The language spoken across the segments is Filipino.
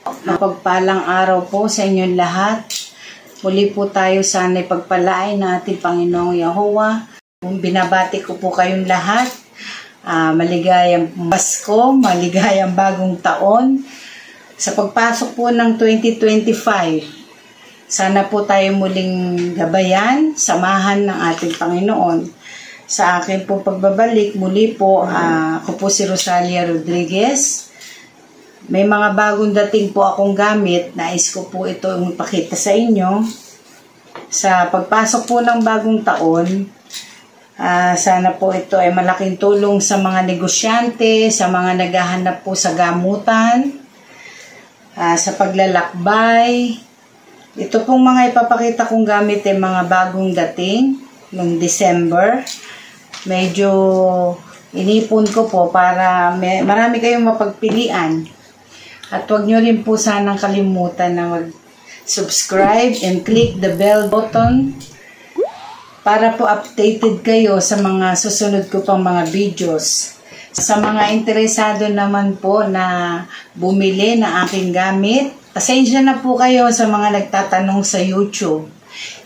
Mapagpalang araw po sa inyong lahat. Muli po tayo sana'y pagpalain ng ating Panginoong Yahweh. Binabati ko po kayong lahat. Maligayang Pasko, maligayang bagong taon. Sa pagpasok po ng 2025, sana po tayo muling gabayan, samahan ng ating Panginoon. Sa akin po pagbabalik, muli po, ako po si Rosalia Rodriguez. May mga bagong dating po akong gamit. Nais ko po ito ipakita sa inyo. Sa pagpasok po ng bagong taon, sana po ito ay malaking tulong sa mga negosyante, sa mga naghahanap po sa gamutan, sa paglalakbay. Ito pong mga ipapakita kong gamit ay mga bagong dating noong December. Medyo inipon ko po para marami kayong mapagpilian. At huwag nyo rin po sanang kalimutan na mag-subscribe and click the bell button para po updated kayo sa mga susunod ko pang mga videos. Sa mga interesado naman po na bumili na aking gamit, pasensya na po kayo sa mga nagtatanong sa YouTube.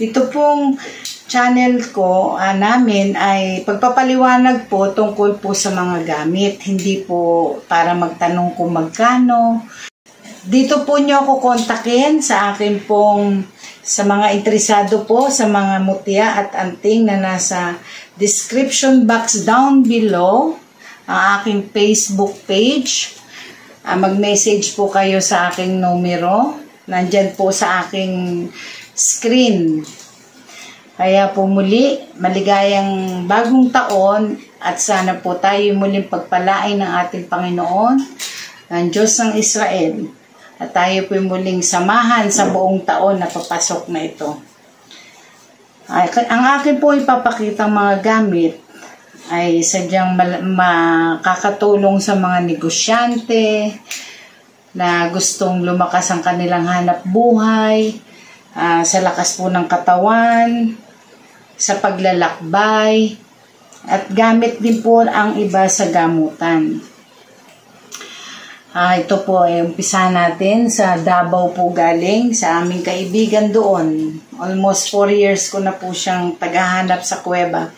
Ito pong channel ko namin ay pagpapaliwanag po tungkol po sa mga gamit. Hindi po para magtanong kung magkano. Dito po nyo ako kontakin sa akin pong sa mga interesado po sa mga mutya at anting na nasa description box down below ang aking Facebook page. Mag-message po kayo sa aking numero. Nandyan po sa aking screen. Kaya po muli, maligayang bagong taon at sana po tayo muling pagpalain ng ating Panginoon, ng Diyos ng Israel. At tayo po muling samahan sa buong taon na papasok na ito. Ang akin po ipapakitang mga gamit ay sadyang makakatulong sa mga negosyante na gustong lumakas ang kanilang hanap buhay, sa lakas po ng katawan, sa paglalakbay, at gamit din po ang iba sa gamutan. Ito po ay umpisa natin sa Davao po galing, sa aming kaibigan doon. Almost 4 years ko na po siyang tagahanap sa kuweba.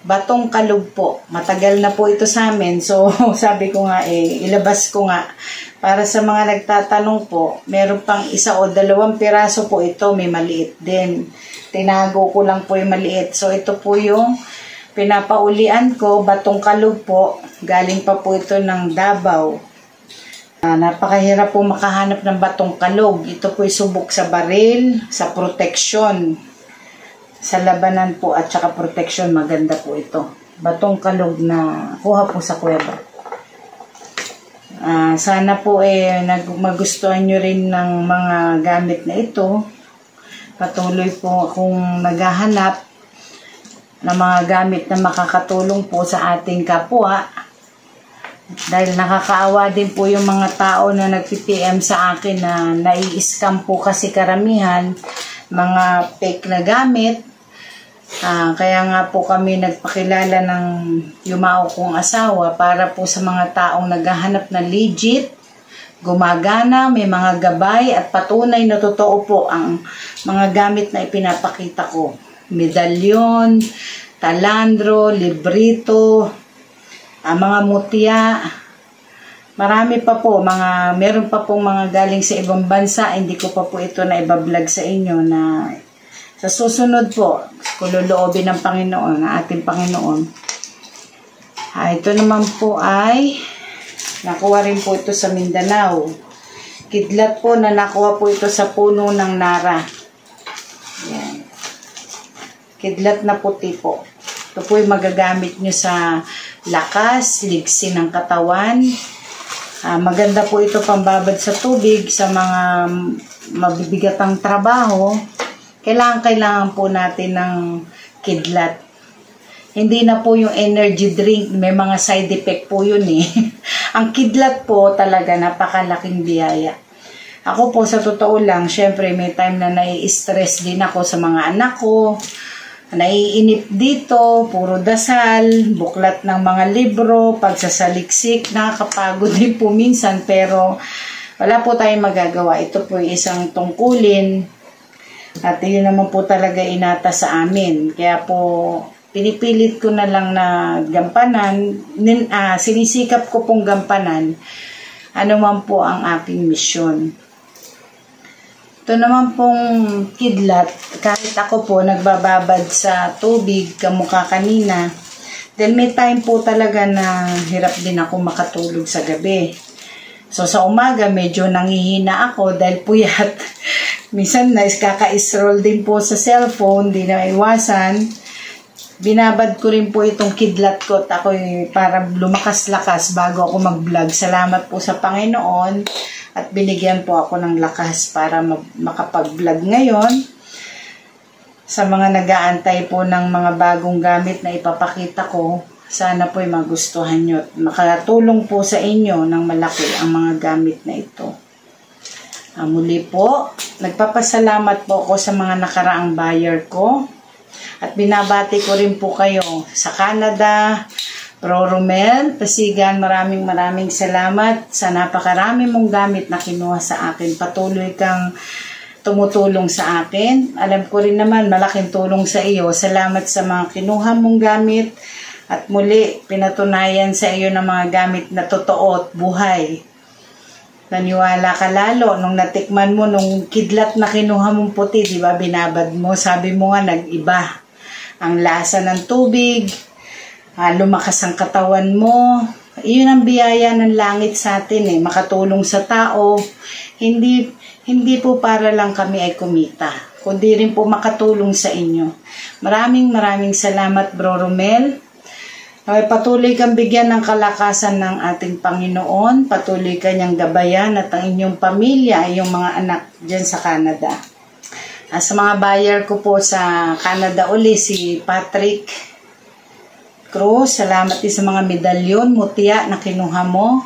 Batong Kalug po. Matagal na po ito sa amin. So, sabi ko nga ilabas ko nga. Para sa mga nagtatanong po, meron pang 1 o 2 piraso po ito. May maliit din. Tinago ko lang po yung maliit. So, ito po yung pinapaulian ko. Batong Kalug po. Galing pa po ito ng Davao. Napakahirap po makahanap ng batong kalog. Ito po subok sa baril, sa proteksyon. Sa labanan po at saka proteksyon, maganda po ito. Batong kalog na kuha po sa kuweba. Sana po magustuhan nyo rin ng mga gamit na ito. Patuloy po akong naghahanap ng mga gamit na makakatulong po sa ating kapwa. Dahil nakakaawa din po yung mga tao na nag-PM sa akin na nai-scam po kasi karamihan mga fake na gamit. Kaya nga po kami nagpakilala ng yumao kong asawa para po sa mga taong naghahanap na legit, gumagana, may mga gabay at patunay na totoo po ang mga gamit na ipinapakita ko. Medalyon, talandro, librito, mga mutya, marami pa po, meron pa pong mga galing sa ibang bansa, hindi ko pa po ito na ibablog sa inyo na sa susunod po, kuloloobin ng Panginoon, ng ating Panginoon. Ito naman po ay, nakuha rin po ito sa Mindanao. Kidlat po na nakuha po ito sa puno ng Nara. Yan. Kidlat na puti po. Ito po yung magagamit nyo sa lakas, ligsi ng katawan. Maganda po ito pambabad sa tubig sa mga mabibigatang trabaho. Kailangan po natin ng kidlat. Hindi na po yung energy drink, may mga side effect po yun eh. Ang kidlat po talaga napakalaking biyaya. Ako po sa totoo lang, syempre may time na nai-stress din ako sa mga anak ko. Naiinip dito, puro dasal, buklat ng mga libro, pagsasaliksik, nakakapagod din po minsan pero wala po tayong magagawa. Ito po yung isang tungkulin at yun naman po talaga inata sa amin. Kaya po pinipilit ko na lang na gampanan, sinisikap ko pong gampanan ano man po ang aking misyon. Ito naman pong kidlat, kahit ako po nagbababad sa tubig kamukha kanina, dahil may time po talaga na hirap din ako makatulog sa gabi. So sa umaga medyo nangihina ako dahil puyat. Minsan kaka-scroll din po sa cellphone, di na iwasan. Binabad ko rin po itong kidlat ko at ako para lumakas-lakas bago ako mag-vlog. Salamat po sa Panginoon at binigyan po ako ng lakas para makapag-vlog ngayon. Sa mga nag-aantay po ng mga bagong gamit na ipapakita ko, sana po ay magustuhan nyo at makatulong po sa inyo ng malaki ang mga gamit na ito. Muli po, nagpapasalamat po ako sa mga nakaraang buyer ko. At binabati ko rin po kayo sa Canada, Bro Romel, Pasigan, maraming salamat sa napakarami mong gamit na kinuha sa akin. Patuloy kang tumutulong sa akin. Alam ko rin naman, malaking tulong sa iyo. Salamat sa mga kinuha mong gamit. At muli, pinatunayan sa iyo ng mga gamit na totoo at buhay. Naniwala ka lalo nung natikman mo nung kidlat na kinuha mong puti, di ba? Binabad mo, sabi mo nga nag-iba ang lasa ng tubig, lumakas ang katawan mo. Iyon ang biyaya ng langit sa atin makatulong sa tao. Hindi po para lang kami ay kumita, kundi rin po makatulong sa inyo. Maraming salamat, Bro Romel. Patuloy kang bigyan ng kalakasan ng ating Panginoon. Patuloy kanyang gabayan at ang inyong pamilya, iyong mga anak dyan sa Canada. Sa mga buyer ko po sa Canada uli, si Patrick Cruz, salamat din sa mga medalyon, mutya na kinuha mo.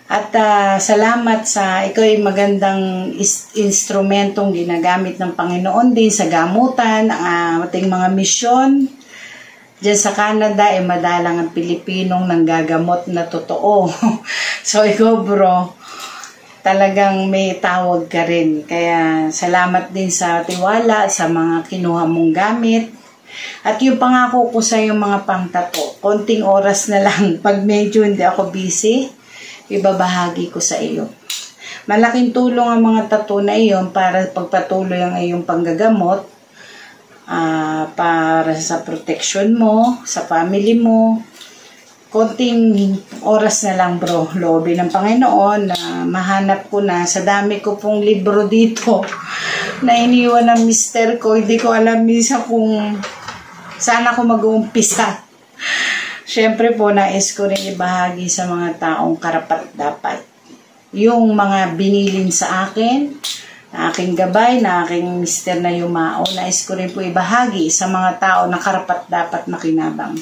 At salamat sa ikaw ay magandang instrumentong ginagamit ng Panginoon din sa gamutan, ang ating mga misyon. Diyan sa Canada, madalang ang Pilipinong nanggagamot na totoo. So, ikaw bro, talagang may tawag ka rin. Kaya, salamat din sa tiwala, sa mga kinuha mong gamit. At yung pangako ko sa yung mga pangtato, konting oras na lang, pag medyo hindi ako busy, ibabahagi ko sa iyo. Malaking tulong ang mga tato na iyon para pagpatuloy ang iyong panggagamot. Para sa protection mo, sa family mo. Konting oras na lang bro, loobin ng Panginoon na mahanap ko na sa dami ko pong libro dito na iniwan ng mister ko. Hindi ko alam minsan kung saan ako mag-uumpisa. Siyempre po, nais ko rin ibahagi sa mga taong karapat dapat yung mga binilin sa akin, na aking gabay, na aking mister na yumao. Nais ko rin po ibahagi sa mga tao na karapat dapat makinabang.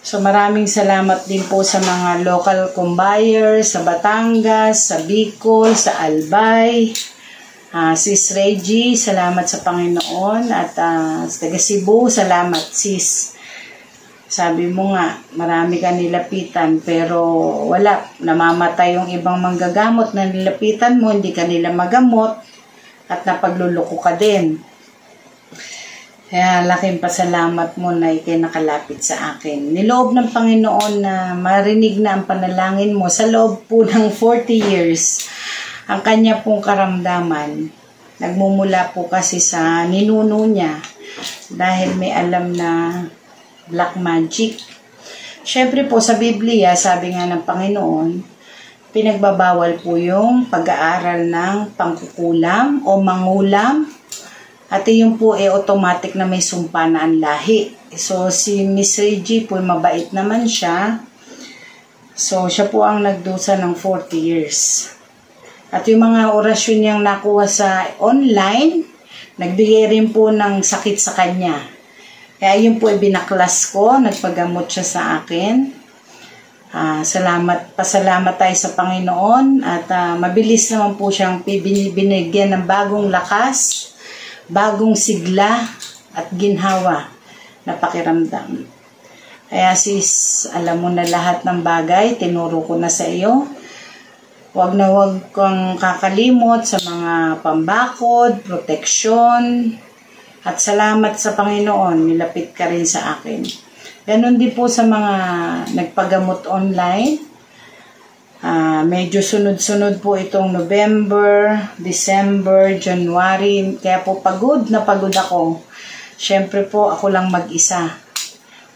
So maraming salamat din po sa mga local kong buyers sa Batangas, sa Bicol, sa Albay, Sis Reggie, salamat sa Panginoon. At sa taga Cebu, salamat sis. Sabi mo nga, marami ka nilapitan pero wala, namamatay yung ibang manggagamot na nilapitan mo, hindi ka nila magamot at napagluloko ka din. Kaya laking pasalamat mo na ikay nakalapit sa akin. Niloob ng Panginoon na marinig na ang panalangin mo sa loob po ng 40 years. Ang kanya pong karamdaman, nagmumula po kasi sa ninuno niya dahil may alam na black magic. Siyempre po sa Biblia, sabi nga ng Panginoon, pinagbabawal po yung pag-aaral ng pangkukulam o mangulam. At yung po automatic na may sumpa na ang lahi. So si Miss Reggie po mabait naman siya. So siya po ang nagdusa ng 40 years. At yung mga orasyon niyang nakuha sa online, nagbigay rin po ng sakit sa kanya. Kaya yun po binaklas ko, nagpagamot siya sa akin. Pasalamat tayo sa Panginoon at mabilis naman po siyang binigyan ng bagong lakas, bagong sigla at ginhawa na pakiramdam. Kaya sis, alam mo na lahat ng bagay, tinuro ko na sa iyo. Huwag na huwag kang kakalimot sa mga pambakod, proteksyon, at salamat sa Panginoon, nilapit ka rin sa akin. Ganon din po sa mga nagpagamot online. Medyo sunod-sunod po itong November, December, January. Kaya po pagod na pagod ako. Siyempre po ako lang mag-isa.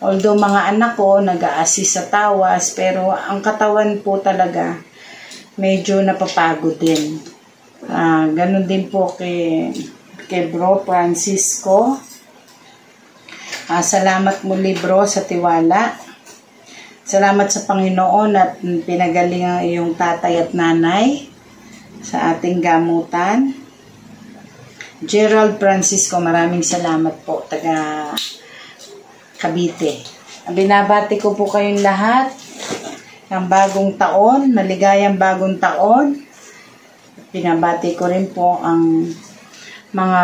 Although mga anak ko nag-a-assist sa tawas, pero ang katawan po talaga medyo napapagod din. Ganon din po kay Bro Francisco. Salamat muli bro sa tiwala. Salamat sa Panginoon at pinagaling ang iyong tatay at nanay sa ating gamutan. Gerald Francisco, maraming salamat po, taga Cavite. Binabati ko po kayong lahat ng bagong taon, maligayang bagong taon. Binabati ko rin po ang mga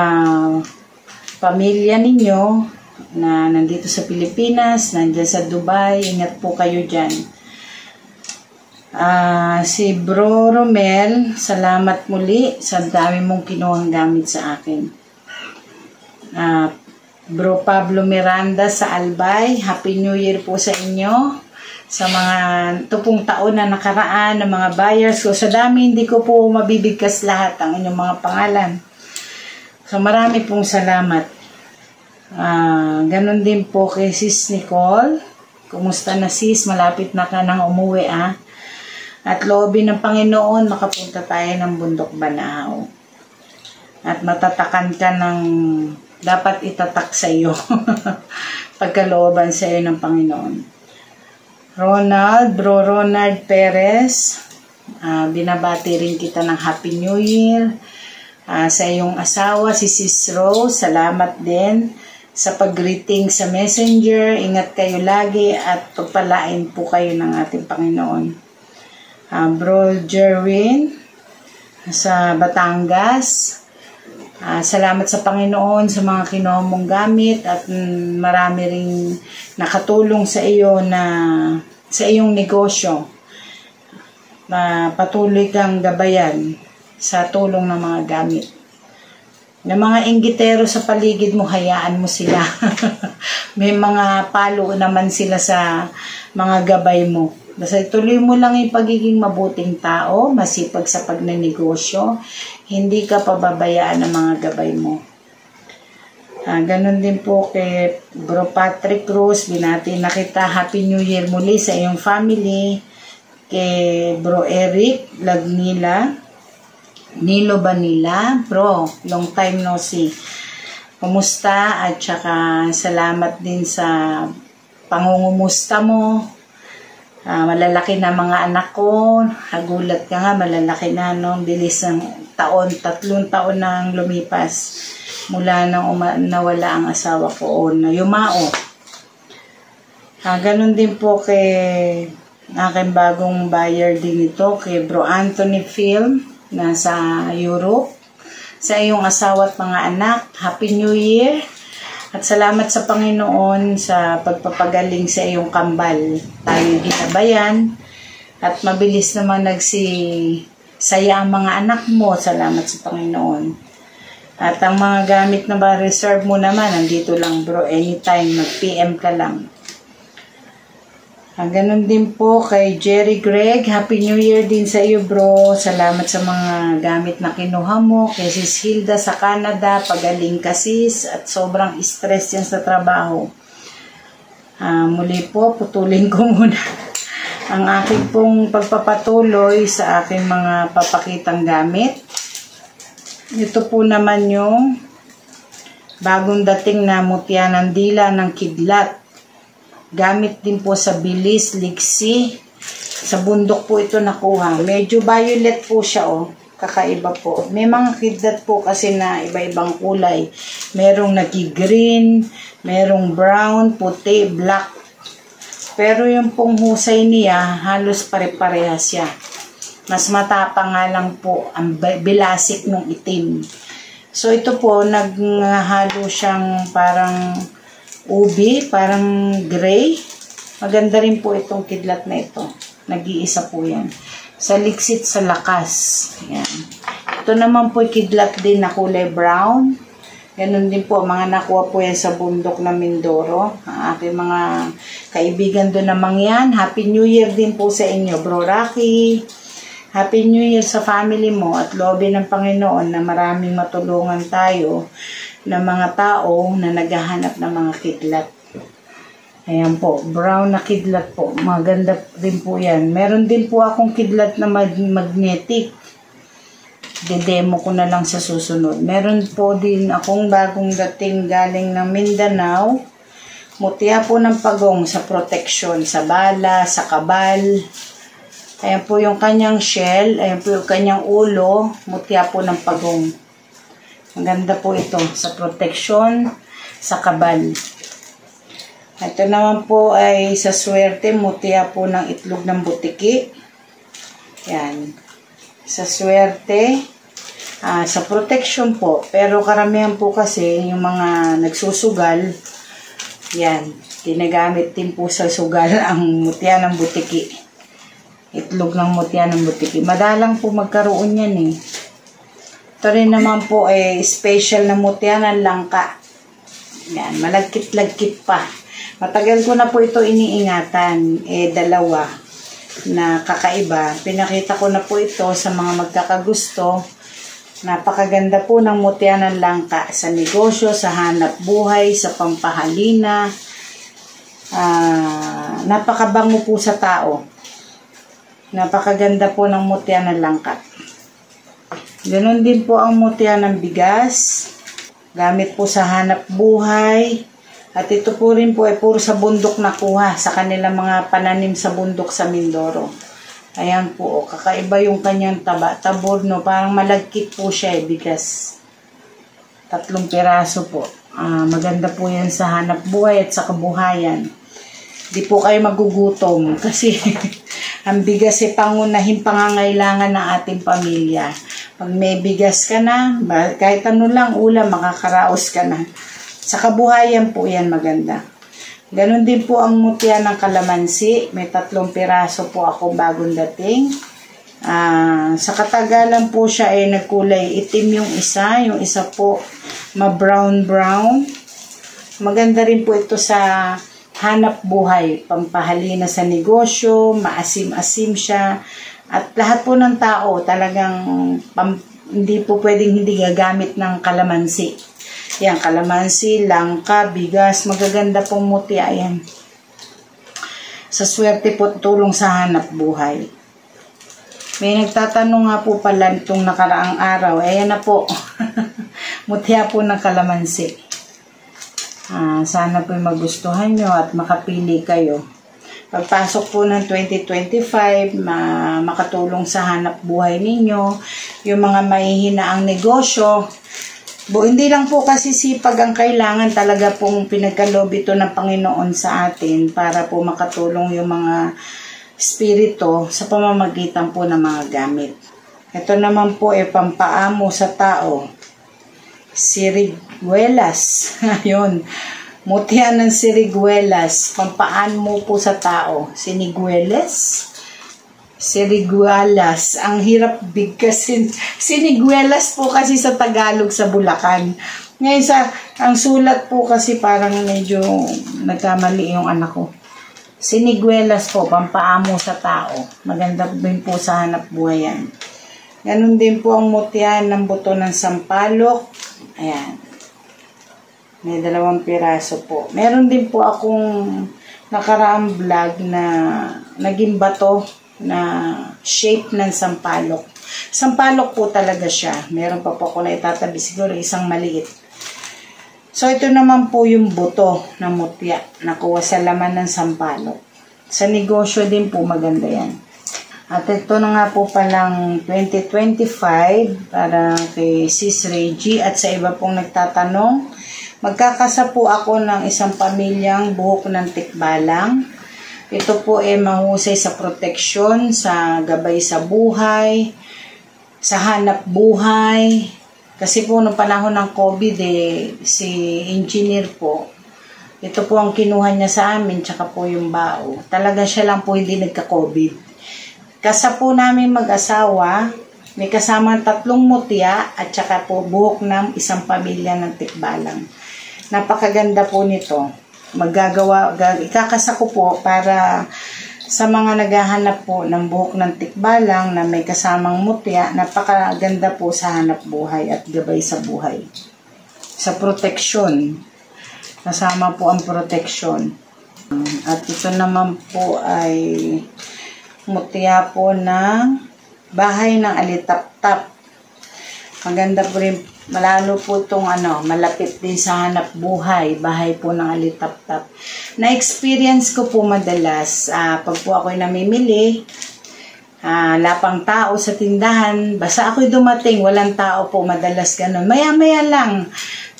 pamilya ninyo na nandito sa Pilipinas, nandiyan sa Dubai. Ingat po kayo dyan. Si Bro Romel, salamat muli sa dami mong kinuhang gamit sa akin. Bro Pablo Miranda sa Albay, Happy New Year po sa inyo. Sa mga tupong taon na nakaraan ng mga buyers ko, sa dami hindi ko po mabibigkas lahat ang inyong mga pangalan. So marami pong salamat. Ganon din po kay Sis Nicole. Kumusta na sis? Malapit na ka nang umuwi At loobin ng Panginoon, makapunta tayo ng Bundok Banao. At matatakan ka ng dapat itatak sa iyo. Pagkalooban sa iyo ng Panginoon. Bro Ronald Perez, binabati rin kita ng Happy New Year. Sa iyong asawa, si Sis Rose, salamat din sa pag-greeting sa Messenger. Ingat kayo lagi at pagpalain po kayo ng ating Panginoon. Bro Jerwin sa Batangas, salamat sa Panginoon sa mga kinuha mong gamit at marami ring nakatulong sa iyo na sa iyong negosyo. Patuloy kang gabayan sa tulong ng mga gamit. Ng mga inggitero sa paligid mo, hayaan mo sila. May mga palo naman sila sa mga gabay mo. Basta tuloy mo lang yung pagiging mabuting tao, masipag sa pagnenegosyo, hindi ka pababayaan ng mga gabay mo. Ganon din po kay Bro Patrick Cruz, binati na kita, Happy New Year muli sa iyong family. Kay Bro Eric Lagnila, Nilo Banila, bro, long time no see. Kumusta? At saka salamat din sa pangungumusta mo. Malalaki na mga anak ko. Nagulat ka nga, malalaki na, no? Bilis ng taon, 3 taon nang lumipas mula nang nawala ang asawa ko o na yumao. Ganon din po kay aking bagong buyer din ito, kay Bro Anthony Film, nasa Europe. Sa iyong asawa at mga anak, Happy New Year. At salamat sa Panginoon sa pagpapagaling sa iyong kambal. Tayo ginabayan. At mabilis naman nagsisaya ang mga anak mo. Salamat sa Panginoon. At ang mga gamit na ba reserve mo naman, nandito lang bro. Anytime, mag-PM ka lang. Ganon din po kay Jerry Greg. Happy New Year din sa iyo bro. Salamat sa mga gamit na kinuha mo. Kay Sis Hilda sa Canada. Pagaling ka sis. At sobrang stress yan sa trabaho. Muli po, putulin ko muna ang aking pong pagpapatuloy sa aking mga papakitang gamit. Ito po naman yung bagong dating na mutya ng dila ng kidlat. Gamit din po sa bilis, liksi. Sa bundok po ito nakuha. Medyo violet po siya, oh. Kakaiba po. May mga kidlat po kasi na iba-ibang kulay. Merong naki-green, merong brown, puti, black. Pero yung pong husay niya, halos pare-parehas siya. Mas matapang nga lang po ang bilasik ng itim. So ito po, naghalo siyang parang ubi, parang gray. Maganda rin po itong kidlat na ito. Nag-iisa po yan. Sa liksit sa lakas. Yan. Ito naman po kidlat din na kulay brown. Ganun din po, mga nakuha po yan sa bundok na Mindoro. Ang aking mga kaibigan doon naman yan. Happy New Year din po sa inyo, Bro Rocky. Happy New Year sa family mo at loobin ng Panginoon na maraming matulungan tayo ng mga tao na naghahanap ng mga kidlat. Ayan po, brown na kidlat po. Maganda din po yan. Meron din po akong kidlat na magnetic. Demo ko na lang sa susunod. Meron po din akong bagong dating galing ng Mindanao. Mutya po ng pagong sa protection, sa bala, sa kabal. Ayan po yung kanyang shell. Ayan po yung kanyang ulo. Mutya po ng pagong. Maganda po ito sa protection, sa kabal. Ito naman po ay sa swerte. Mutya po ng itlog ng butiki. Yan. Sa swerte, sa protection po. Pero karamihan po kasi yung mga nagsusugal, yan, ginagamit din po sa sugal ang mutya ng butiki. Itlog ng mutya ng butiki. Madalang po magkaroon yan eh. Ito rin naman po ay special na mutya ng langka. Yan, malagkit-lagkit pa. Matagal ko na po ito iniingatan. Dalawa na kakaiba. Pinakita ko na po ito sa mga magkakagusto. Napakaganda po ng mutya ng langka sa negosyo, sa hanap buhay, sa pampahalina. Napakabango po sa tao. Napakaganda po ng mutya ng langka. Ganon din po ang mutya ng bigas. Gamit po sa hanap buhay. At ito po rin po ay puro sa bundok nakuha sa kanilang mga pananim sa bundok sa Mindoro. Ayan po, kakaiba yung kanyang taba. Tabor, no? Parang malagkit po siya bigas. 3 piraso po. Maganda po yan sa hanap buhay at sa kabuhayan. Di po kayo magugutom kasi ang bigas ay pangunahing pangangailangan ng ating pamilya. Pag may bigas ka na, kahit ano lang ulam, makakaraos ka na. Sa kabuhayan po yan maganda. Ganon din po ang mutya ng kalamansi. May 3 piraso po ako bagong dating. Sa katagalan po siya ay nagkulay itim yung isa po ma-brown-brown. Maganda rin po ito sa hanap buhay, pampahalina sa negosyo, maasim-asim siya. At lahat po ng tao talagang hindi po pwedeng hindi gagamit ng kalamansi. Yan, kalamansi, langka, bigas, magaganda pong mutya yan. Sa swerte po, tulong sa hanap buhay. May nagtatanong nga po pala itong nakaraang araw. Ayan na po. Mutya po ng kalamansi. Sana po magustuhan nyo at makapili kayo. Pagpasok po ng 2025, makatulong sa hanap buhay ninyo. Yung mga mahihinaang negosyo, hindi lang po kasi sipag ang kailangan, talaga pong pinagkaloob ito ng Panginoon sa atin para po makatulong yung mga espiritu sa pamamagitan po ng mga gamit. Ito naman po ay pampaamo sa tao. Siriguelas. Ayun. Mutya ng siriguelas. Pampaan mo po sa tao. Siniguelas? Siriguelas. Ang hirap bigkasin. Siniguelas po kasi sa Tagalog sa Bulacan. Ngayon ang sulat po kasi parang medyo nagkamali yung anak ko. Siniguelas po, pampaamo sa tao. Maganda din po sa hanap buhay yan. Ganun din po ang mutya ng buto ng sampalok. Ayan. May 2 piraso po. Meron din po akong nakaraang vlog na naging bato na shape ng sampalok. Sampalok po talaga siya. Meron pa po ako na itatabi. Siguro isang maliit. So, ito naman po yung buto ng mutya. Nakuha sa laman ng sampalok. Sa negosyo din po maganda yan. At ito na nga po palang 2025 para kay Sis Reggie at sa iba pong nagtatanong. Magkakasa po ako ng isang pamilyang buhok ng tikbalang. Ito po ay mahusay sa proteksyon, sa gabay sa buhay, sa hanap buhay. Kasi po noong panahon ng COVID, si engineer po, ito po ang kinuha niya sa amin, tsaka po yung bao. Talaga siya lang po hindi nagka-COVID. Kasa po namin mag-asawa, may kasamang 3 mutya at saka po buhok ng isang pamilya ng tikbalang. Napakaganda po nito. Ikakasa ko po para sa mga naghahanap po ng buhok ng tikbalang na may kasamang mutya, napakaganda po sa hanap buhay at gabay sa buhay. Sa proteksyon, kasama po ang proteksyon. At ito naman po ay mutya po ng bahay ng alitap-tap. Maganda po rin, malalo po itong malapit din sa hanap buhay, bahay po ng alitap-tap. Na-experience ko po madalas, pag po ako'y namimili, lapang tao sa tindahan, basta ako'y dumating, walang tao po, madalas ganun. Maya-maya lang,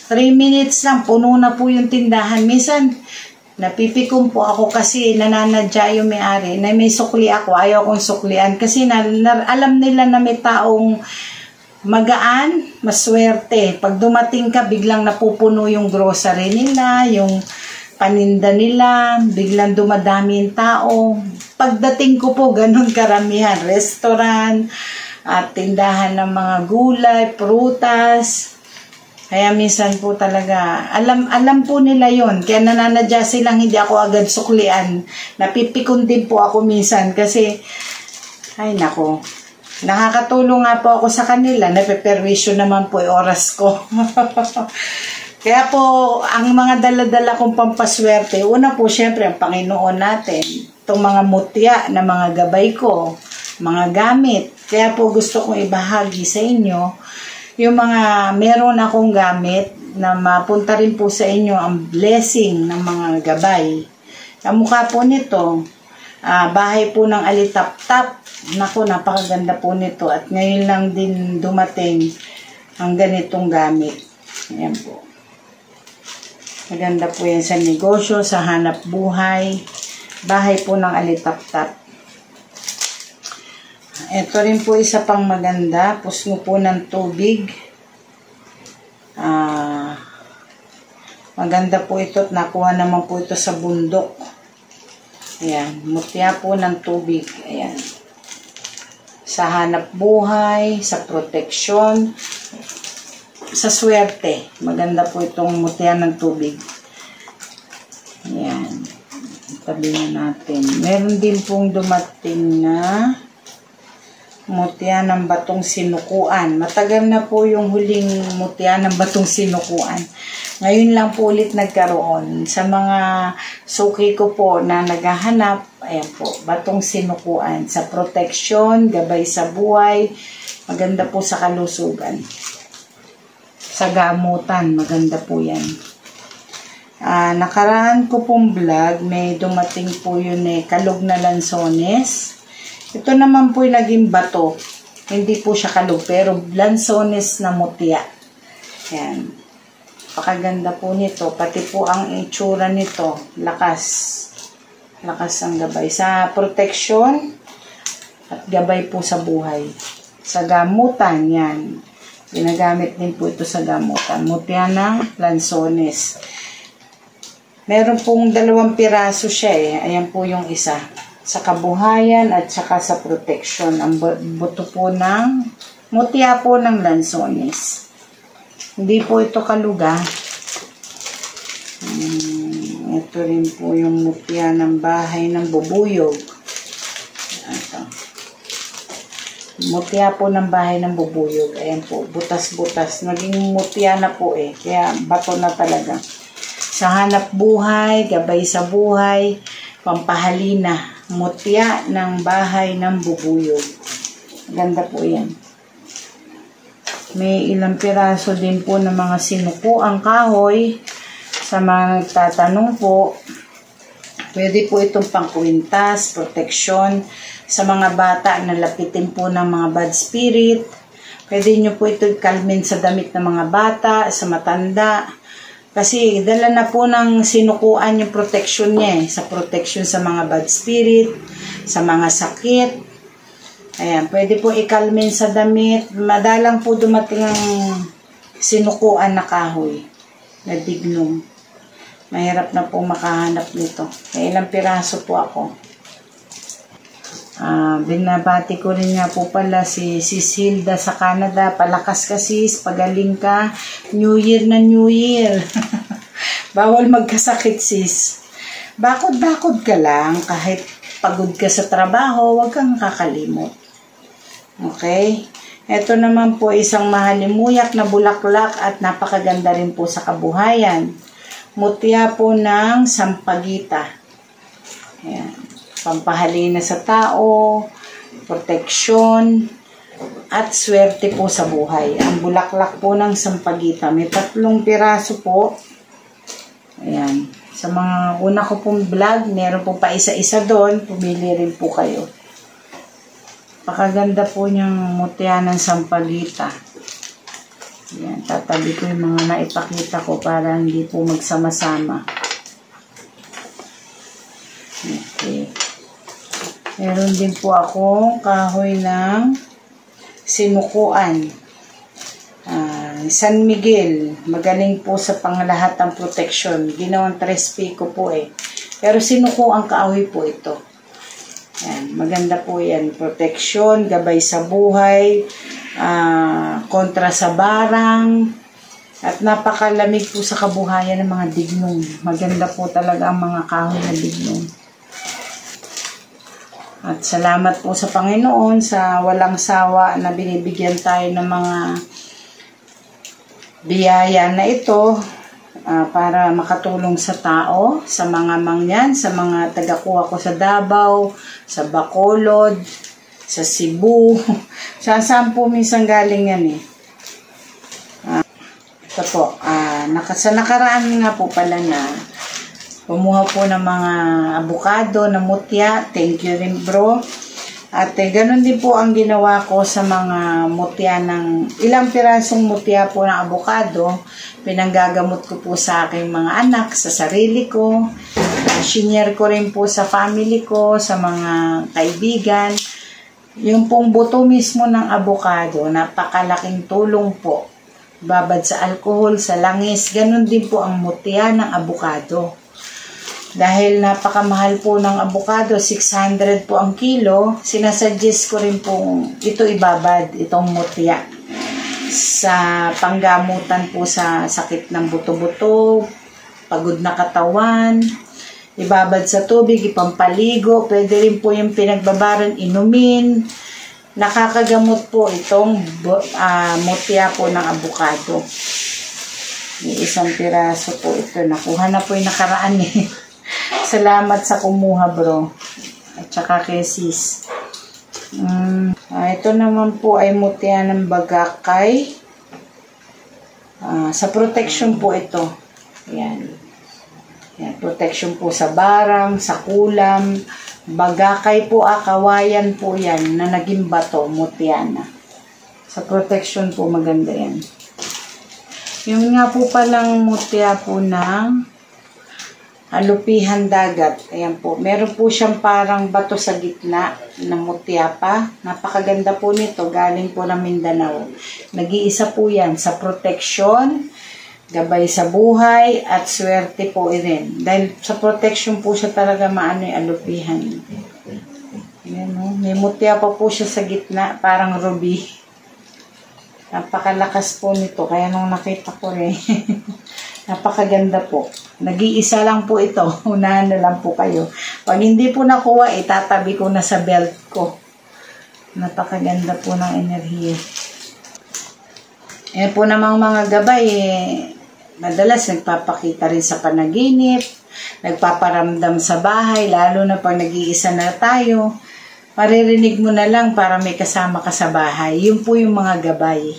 3 minutes lang, puno na po yung tindahan. Minsan, napipikom po ako kasi nananadya yung may-ari na may sukli ako, ayaw kong suklian kasi alam nila na may taong magaan, maswerte. Pag dumating ka, biglang napupuno yung grocery nila, yung paninda nila, biglang dumadami yung tao. Pagdating ko po, ganun karamihan. Restaurant, at tindahan ng mga gulay, prutas. Kaya minsan po talaga, alam po nila yon. Kaya nananadya silang hindi ako agad suklian. Napipikon din po ako minsan kasi, ay nako, nakakatulong nga po ako sa kanila. Napeperwisyo naman po yung oras ko. Kaya po, ang mga dala-dala kong pampaswerte, una po syempre ang Panginoon natin. Itong mga mutya na mga gabay ko, mga gamit. Kaya po gusto kong ibahagi sa inyo yung mga meron akong gamit na mapunta rin po sa inyo ang blessing ng mga gabay. Ang mukha po nito, bahay po ng alitap-tap. Naku, napakaganda po nito. At ngayon lang din dumating ang ganitong gamit. Ayan po. Maganda po yan sa negosyo, sa hanap buhay. Bahay po ng alitap-tap. Ito rin po isa pang maganda, pusno po ng tubig. Maganda po ito at nakuha naman po ito sa bundok. Ayan, mutya po ng tubig. Ayan. Sa hanap buhay, sa proteksyon, sa swerte. Maganda po itong mutya ng tubig. Ayan. Tabi na natin. Meron din pong dumating na mutya ng batong sinukuan. Matagal na po yung huling mutya ng batong sinukuan. Ngayon lang po ulit nagkaroon. Sa mga suki ko po na naghahanap, ayan po, batong sinukuan. Sa proteksyon, gabay sa buhay, maganda po sa kalusugan. Sa gamutan, maganda po yan. Nakaraan ko pong vlog, may dumating po yun kalog na lansones. Ito naman po yung naging bato. Hindi po siya kalog, pero lansones na mutya. Yan. Pakaganda po nito. Pati po ang itsura nito. Lakas. Lakas ang gabay. Sa proteksyon at gabay po sa buhay. Sa gamutan, yan. Ginagamit din po ito sa gamutan. Mutya ng lansones. Meron pong 2 piraso siya Ayan po yung isa. Sa kabuhayan at saka sa protection. Ang buto po ng mutya po ng lansones. Hindi po ito kaluga. Ito rin po yung mutya ng bahay ng bubuyog. Ito. Mutya po ng bahay ng bubuyog. Ayan po, butas-butas. Naging mutya na po Kaya bato na talaga. Sa hanap buhay, gabay sa buhay, pampahalina. Mutya ng bahay ng bubuyog. Ganda po yan. May ilang piraso din po ng mga sinukuang kahoy. Sa mga nagtatanong po, pwede po itong pangkwintas, proteksyon. Sa mga bata na lapitin po ng mga bad spirit. Pwede nyo po ito kalmin sa damit ng mga bata, sa matanda. Kasi dala na po ng sinukuan yung protection niya sa protection sa mga bad spirit, sa mga sakit. Ayan, pwede po ikalmin sa damit. Madalang po dumating ang sinukuan na kahoy, na dignum. Mahirap na po makahanap nito. May ilang piraso po ako. Binabati ko rin nga po pala si Sis Hilda sa Canada. Palakas ka sis, pagaling ka. New Year na New Year. Bawal magkasakit sis. Bakod-bakod ka lang, kahit pagod ka sa trabaho, huwag kang kakalimot. Okay? Ito naman po isang mahalimuyak na bulaklak at napakaganda rin po sa kabuhayan. Mutya po ng sampagita. Ayan. Pampahalina sa tao, proteksyon, at swerte po sa buhay. Ang bulaklak po ng sampagita. May 3 piraso po. Ayan. Sa mga una ko pong vlog, meron po pa isa-isa doon. Pumili rin po kayo. Pakaganda po niyang mutya ng sampagita. Ayan. Tatabi ko yung mga naipakita ko para hindi po magsama-sama. Okay. Meron din po akong kahoy ng sinukuan. San Miguel. Magaling po sa panglahat ng protection. Ginawang 3 pico po eh. Pero sinukuan kahoy po ito. Yan. Maganda po yan. Protection, gabay sa buhay, kontra sa barang, at napakalamig po sa kabuhayan ng mga dignong. Maganda po talaga ang mga kahoy na dignong. At salamat po sa Panginoon sa walang sawa na binibigyan tayo ng mga biyaya na ito para makatulong sa tao, sa mga mangyan, sa mga tagakuha ko sa Davao, sa Bacolod, sa Cebu. Saan po minsan galing yan eh. Ito po, sa nakaraan nga po pala na kumuha po ng mga abukado na mutya. Thank you rin bro. At ganun din po ang ginawa ko sa mga mutya ng ilang pirasong mutya po ng abukado. Pinanggagamot ko po sa aking mga anak, sa sarili ko. Shinare ko rin po sa family ko, sa mga kaibigan. Yung pong buto mismo ng abukado, napakalaking tulong po. Babad sa alcohol, sa langis. Ganun din po ang mutya ng abukado. Dahil napakamahal po ng avocado, 600 po ang kilo, sinasuggest ko rin pong ito ibabad, itong mutya. Sa panggamutan po sa sakit ng buto-buto, pagod na katawan, ibabad sa tubig, ipampaligo, pwede rin po yung pinagbabaran, inumin. Nakakagamot po itong mutya po ng avocado. May 1 piraso po ito. Nakuha na po yung nakaraan eh. Salamat sa kumuha bro. At saka kay sis. Ito naman po ay mutya ng bagakay. Sa protection po ito. Ayan. Ayan. Protection po sa barang, sa kulam. Bagakay po, kawayan po yan na naging bato, mutya na. Sa protection po maganda yan. Yung nga po palang mutya po ng alupihan dagat. Ayan po. Meron po siyang parang bato sa gitna ng mutya pa. Napakaganda po nito. Galing po ng Mindanao. Nag-iisa po yan sa protection, gabay sa buhay, at swerte po rin. Dahil sa protection po siya talaga maano yung alupihan. Ayan, no? May mutya pa po siya sa gitna. Parang ruby. Napakalakas po nito. Kaya nung nakita ko rin. Napakaganda po. Nag-iisa lang po ito. Unahan na lang po kayo. Pag hindi po nakuha, itatabi ko na sa belt ko. Napakaganda po ng enerhiya. Po namang mga gabay, madalas nagpapakita rin sa panaginip, nagpaparamdam sa bahay, lalo na pag nag-iisa na tayo. Maririnig mo na lang para may kasama ka sa bahay. Yun po yung mga gabay.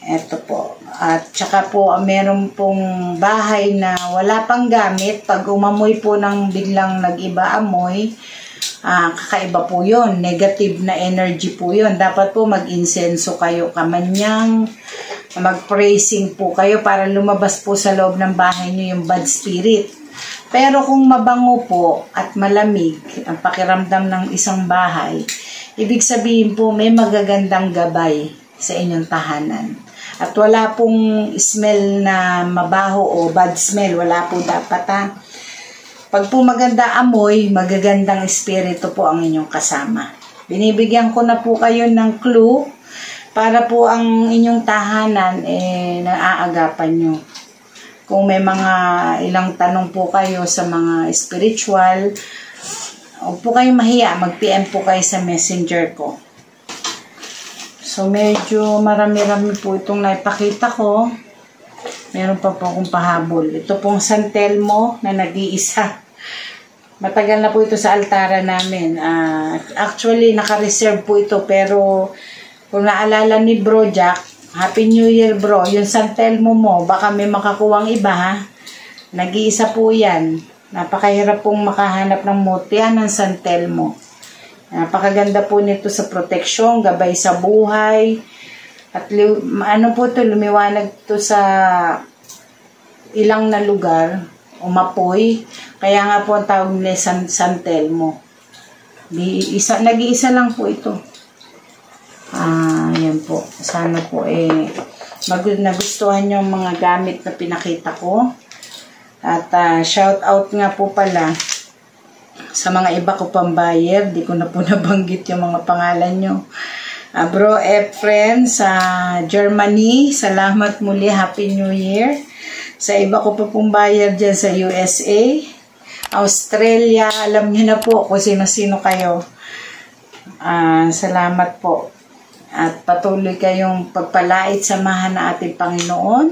Ito po. At saka po, meron pong bahay na wala pang gamit. Pag umamoy po ng biglang nag-iba amoy, kakaiba po yun. Negative na energy po yun. Dapat po mag-insenso kayo kamanyang, mag-praising po kayo para lumabas po sa loob ng bahay nyo yung bad spirit. Pero kung mabango po at malamig ang pakiramdam ng isang bahay, ibig sabihin po may magagandang gabay sa inyong tahanan. At wala pong smell na mabaho o bad smell. Wala po dapat Pag po maganda amoy, magagandang espiritu po ang inyong kasama. Binibigyan ko na po kayo ng clue para po ang inyong tahanan naaagapan nyo. Kung may mga ilang tanong po kayo sa mga spiritual, huwag po kayong mahiya, mag-PM po kayo sa messenger ko. So medyo marami-rami po itong naipakita ko. Meron pa po akong pahabol. Ito pong San Telmo na nag-iisa. Matagal na po ito sa altara namin. Actually, naka-reserve po ito. Pero kung naalala ni Bro Jack, Happy New Year bro. Yung San Telmo mo, baka may makakuwang iba ha. Nag-iisa po yan. Napakahirap pong makahanap ng mutya ng San Telmo. Napakaganda po nito sa proteksyon, gabay sa buhay. At ano po ito, lumiwanag to sa ilang na lugar, umapoy. Kaya nga po ang tawag nila San Telmo. Nag-iisa lang po ito. Yan po. Sana po nagustuhan nyo ang mga gamit na pinakita ko. At shout out nga po pala sa mga iba ko pang buyer. Di ko na po nabanggit yung mga pangalan nyo. Bro Efren sa Germany, salamat muli, Happy New Year. Sa iba ko pa pong buyer dyan sa USA, Australia, alam niyo na po kung sino-sino kayo. Salamat po. At patuloy kayong pagpalait, samahan na ating Panginoon.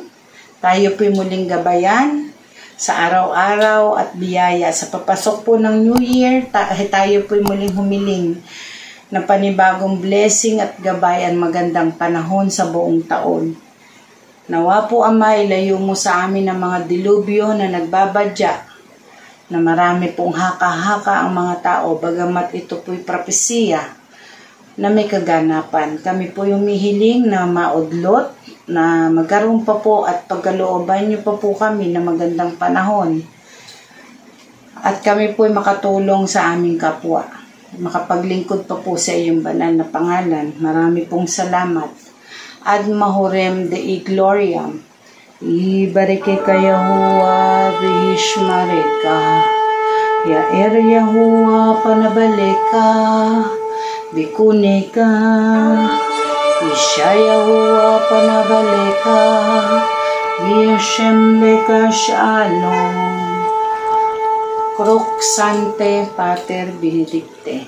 Tayo po'y muling gabayan sa araw-araw at biyaya. Sa papasok po ng New Year, tayo po'y muling humiling na panibagong blessing at gabayan, magandang panahon sa buong taon. Nawa po Ama, ilayo mo sa amin ang mga dilubyo na nagbabadya, na marami pong haka-haka ang mga tao, bagamat ito po'y propesiya na may kaganapan. Kami po yung mihiling na maudlot, na magkaroon pa po at pagkalooban niyo pa po kami na magandang panahon. At kami po'y makatulong sa aming kapwa. Makapaglingkod pa po sa iyong banal na pangalan. Marami pong salamat. Ad mahorem de gloriam. Ibarike ka Yahuwa Vishmareka. Yair Yahuwa panabaleka. Bikuneka. Isha Yahuwa panabaleka. Viyashem leka shalom. Crux Sante Pater Benedicte.